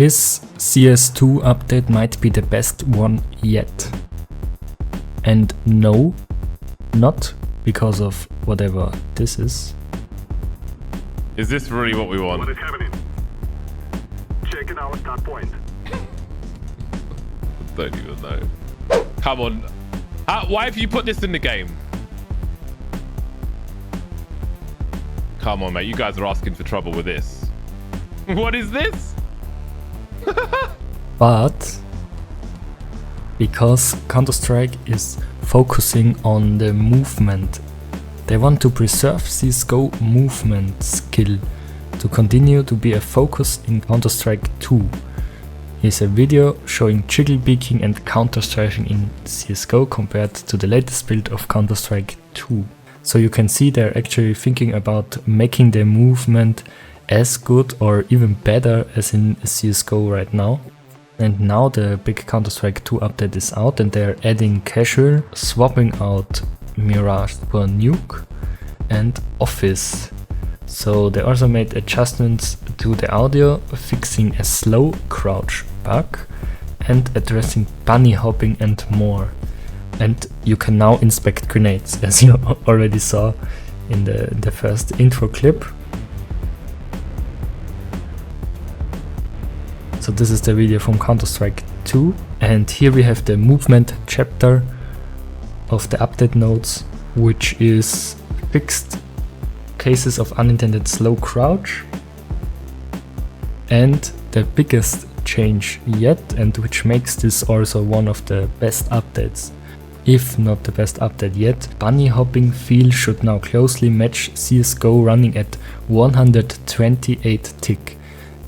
This CS2 update might be the best one yet. And no, not because of whatever this is. Is this really what we want? What is happening? Checking our start point. Don't even know. Come on. Why have you put this in the game? Come on, mate. You guys are asking for trouble with this. What is this? But because Counterstrike is focusing on the movement, they want to preserve CSGO movement skill to continue to be a focus in Counterstrike 2. Here's a video showing jiggle beaking and counter-striking in CSGO compared to the latest build of Counter-Strike 2. So you can see they're actually thinking about making their movement as good or even better as in CSGO right now. And now the big Counter-Strike 2 update is out and they're adding casual, swapping out Mirage for Nuke and Office. So they also made adjustments to the audio, fixing a slow crouch bug and addressing bunny hopping and more. And you can now inspect grenades, as you already saw in the first intro clip. So this is the video from Counter-Strike 2, and here we have the movement chapter of the update notes, which is fixed cases of unintended slow crouch, and the biggest change yet, and which makes this also one of the best updates, if not the best update yet. Bunny hopping feel should now closely match CSGO running at 128 tick.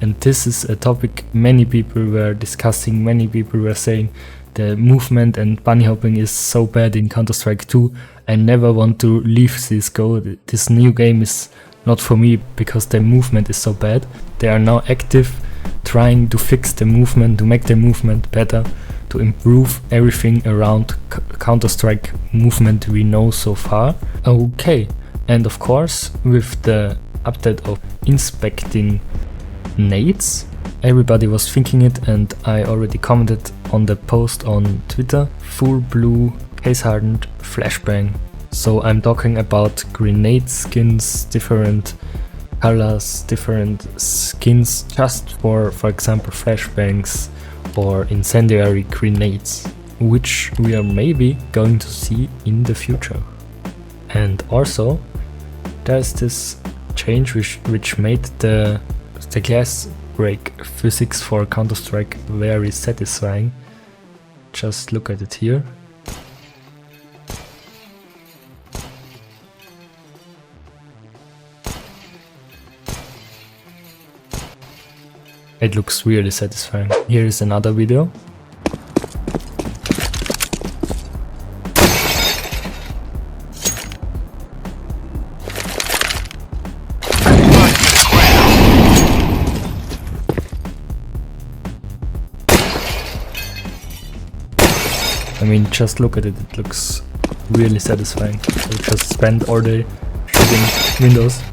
And this is a topic many people were discussing, many people were saying the movement and bunny hopping is so bad in Counter-Strike 2. I never want to leave CSGO. This new game is not for me because the movement is so bad. They are now active, trying to fix the movement, to make the movement better, to improve everything around Counter-Strike movement we know so far. Okay, and of course with the update of inspecting nades, everybody was thinking it, and I already commented on the post on Twitter. Full blue, case hardened, flashbang. So I'm talking about grenade skins, different colors, different skins, just for example flashbangs or incendiary grenades, which we are maybe going to see in the future. And also there's this change which made the glass break physics for Counter-Strike very satisfying. Just look at it here. It looks really satisfying. Here is another video. I mean, just look at it, it looks really satisfying. I just spend all day shooting windows.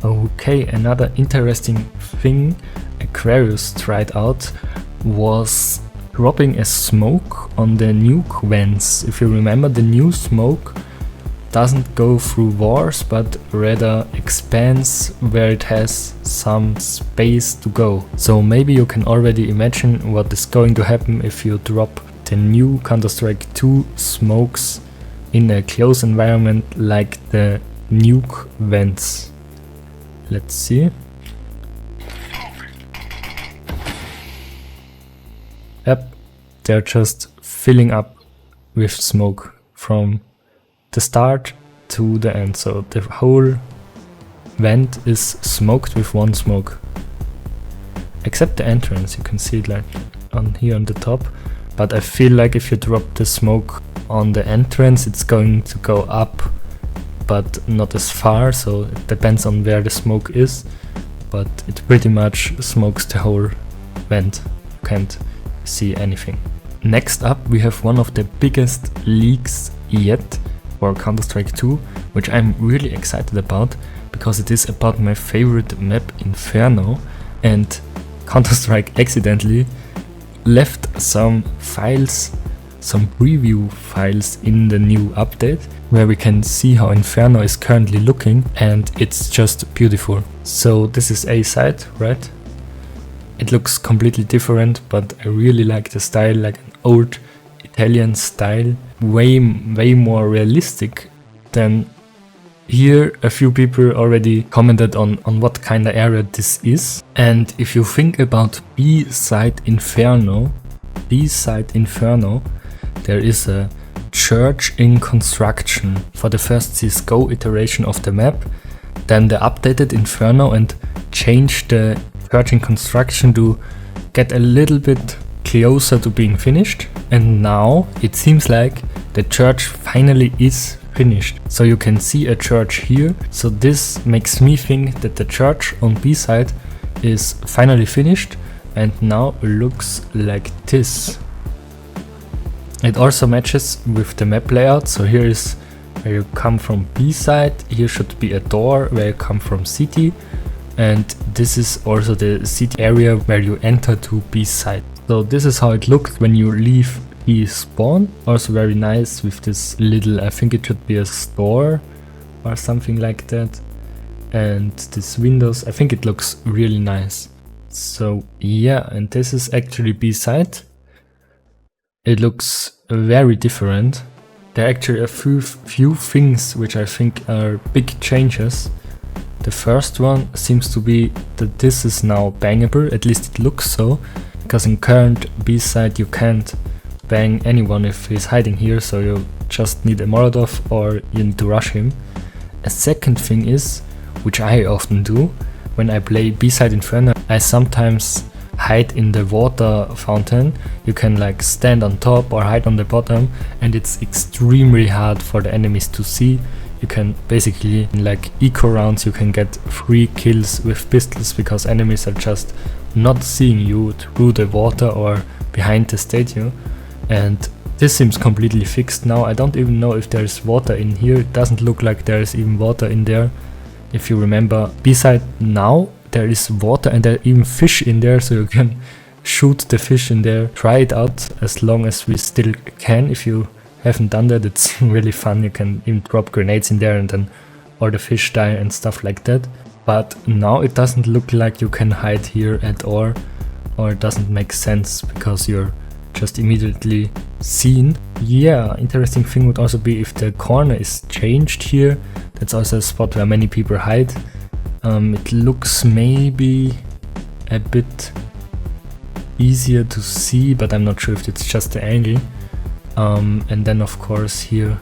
Okay, another interesting thing Aquarius tried out was dropping a smoke on the nuke vents. If you remember, the new smoke doesn't go through walls, but rather expands where it has some space to go. So maybe you can already imagine what is going to happen if you drop the new Counter-Strike 2 smokes in a closed environment like the nuke vents. Let's see. Yep, they're just filling up with smoke from the start to the end. So the whole vent is smoked with one smoke. Except the entrance, you can see it like on here on the top. But I feel like if you drop the smoke on the entrance, it's going to go up, but not as far, so it depends on where the smoke is. But it pretty much smokes the whole vent. You can't see anything. Next up, we have one of the biggest leaks yet for Counter-Strike 2, which I'm really excited about, because it is about my favorite map, Inferno. And Counterstrike accidentally left some files, some preview files in the new update, where we can see how Inferno is currently looking, and it's just beautiful. So this is A side, right? It looks completely different, but I really like the style, like an old Italian style, way more realistic than here. A few people already commented on what kind of area this is. And if you think about B-side Inferno, there is a church in construction for the first CSGO iteration of the map. Then they updated Inferno and changed the church in construction to get a little bit closer to being finished. And now it seems like the church finally is finished. So you can see a church here. So this makes me think that the church on B side is finally finished, and now it looks like this. It also matches with the map layout. So here is where you come from B side. Here should be a door where you come from city, and this is also the city area where you enter to B side. So this is how it looks when you leave B spawn. Also very nice with this little, I think it should be a store or something like that. And these windows, I think it looks really nice. So yeah, and this is actually B side. It looks very different. There are actually a few things which I think are big changes. The first one seems to be that this is now bangable, at least it looks so, because in current B side you can't bang anyone if he's hiding here, so you just need a Molotov or you need to rush him. A second thing is, which I often do, when I play B-side Inferno, I sometimes hide in the water fountain. You can like stand on top or hide on the bottom, and it's extremely hard for the enemies to see. You can basically, in like eco rounds, you can get 3 kills with pistols because enemies are just not seeing you through the water or behind the statue. And this seems completely fixed now. I don't even know if there's water in here. It doesn't look like there's even water in there. If you remember B-side now, there is water and there are even fish in there, so you can shoot the fish in there. Try it out as long as we still can. If you haven't done that, it's really fun. You can even drop grenades in there and then all the fish die and stuff like that. But now it doesn't look like you can hide here at all, or it doesn't make sense because you're just immediately seen. Yeah, interesting thing would also be if the corner is changed here. That's also a spot where many people hide. It looks maybe a bit easier to see, but I'm not sure if it's just the angle. And then of course here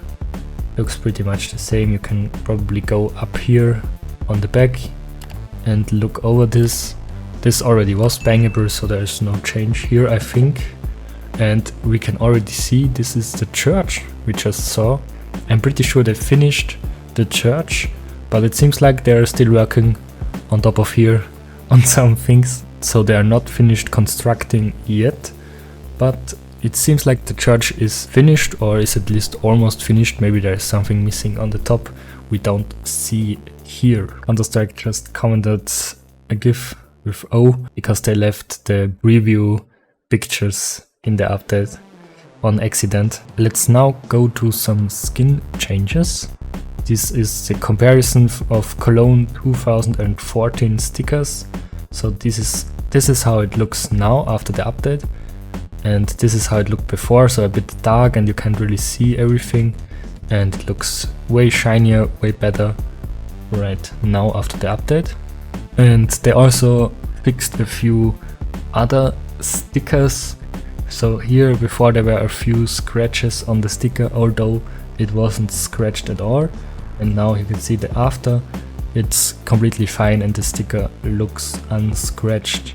looks pretty much the same. You can probably go up here on the back and look over this. This already was bangable, so there is no change here, I think. And we can already see this is the church we just saw. I'm pretty sure they finished the church, but it seems like they're still working on top of here on some things. So they are not finished constructing yet, but it seems like the church is finished, or is at least almost finished. Maybe there's something missing on the top we don't see here. Counterstrike just commented a GIF with O because they left the preview pictures in the update on accident. Let's now go to some skin changes. This is the comparison of Cologne 2014 stickers. So this is how it looks now after the update, and this is how it looked before, so a bit dark and you can't really see everything, and it looks way shinier, way better right now after the update. And they also fixed a few other stickers. So here before there were a few scratches on the sticker, although it wasn't scratched at all. And now you can see the after, it's completely fine and the sticker looks unscratched.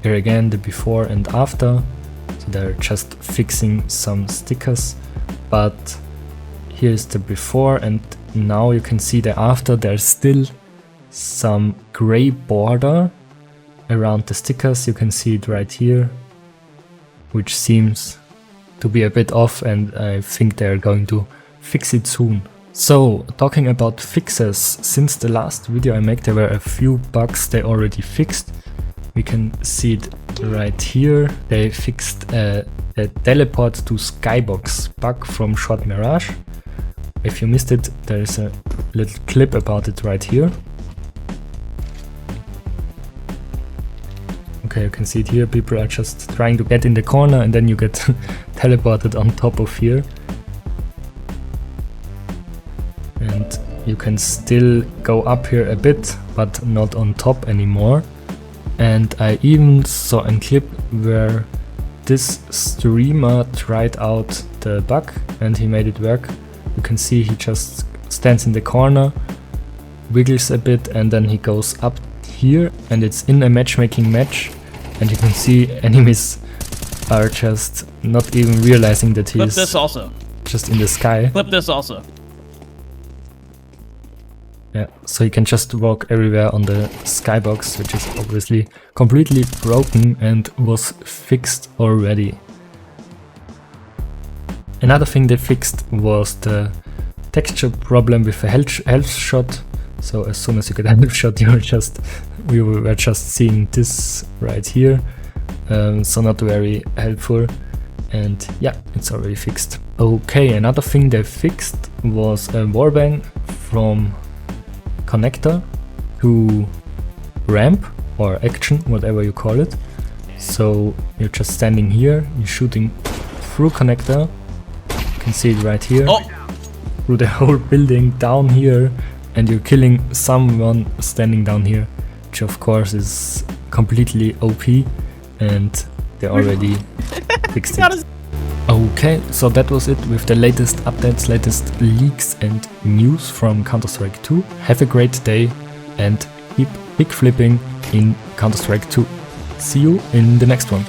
Here again the before and after. So they're just fixing some stickers. But here's the before, and now you can see the after. There's still some gray border around the stickers. You can see it right here, which seems to be a bit off, and I think they're going to fix it soon. So, talking about fixes, since the last video I made there were a few bugs they already fixed. We can see it right here. They fixed a teleport to skybox bug from Short Mirage. If you missed it, there is a little clip about it right here. Okay, you can see it here. People are just trying to get in the corner and then you get teleported on top of here. And you can still go up here a bit, but not on top anymore. And I even saw a clip where this streamer tried out the bug and he made it work. You can see he just stands in the corner, wiggles a bit, and then he goes up here, and it's in a matchmaking match, and you can see enemies are just not even realizing that Flip he's this also. just in the sky. Flip this also. Yeah, so you can just walk everywhere on the skybox, which is obviously completely broken and was fixed already. Another thing they fixed was the texture problem with a health shot. So as soon as you get a health shot, we were just seeing this right here. So not very helpful. And yeah, it's already fixed. Okay, another thing they fixed was a warbang from connector to ramp or action, whatever you call it. So you're just standing here, you're shooting through connector. You can see it right here. Oh, Through the whole building down here, and you're killing someone standing down here, which of course is completely OP, and they already fixed it. Okay, so that was it with the latest updates, latest leaks and news from Counterstrike 2. Have a great day and keep big flipping in Counterstrike 2. See you in the next one.